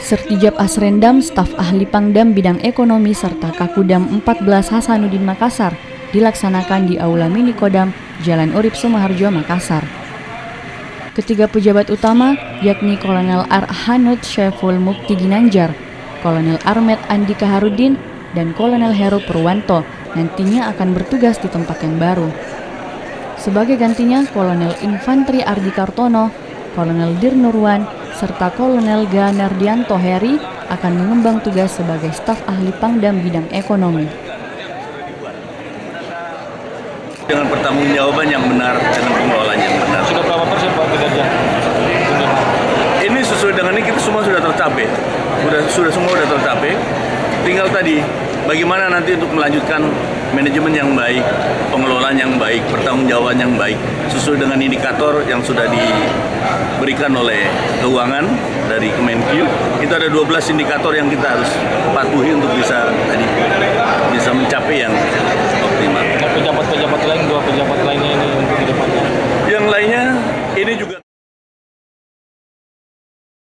Sertijab Asrendam, staf ahli Pangdam bidang ekonomi serta Kakudam 14 Hasanuddin Makassar dilaksanakan di Aula Mini Kodam, Jalan Urip Sumoharjo, Makassar. Ketiga pejabat utama yakni Kolonel Arhanud Syaiful Mukti Ginanjar, Kolonel Armet Andi Kaharudin, dan Kolonel Heru Purwanto nantinya akan bertugas di tempat yang baru. Sebagai gantinya, Kolonel Infantri Ardi Kartono, Kolonel Dirnurwan, serta Kolonel Ganardianto Heri akan mengembang tugas sebagai staf ahli Pangdam bidang ekonomi. Dengan pertanggungjawaban yang benar, dengan pengelolaan yang benar. Sudah berapa persen Pak kinerja? Ini sesuai dengan ini kita semua sudah tercapai. Sudah semua sudah tercapai. Tinggal tadi bagaimana nanti untuk melanjutkan manajemen yang baik, pengelolaan yang baik, pertanggungjawaban yang baik sesuai dengan indikator yang sudah diberikan oleh keuangan dari Kemenkyu. Itu ada 12 indikator yang kita harus patuhi untuk bisa mencapai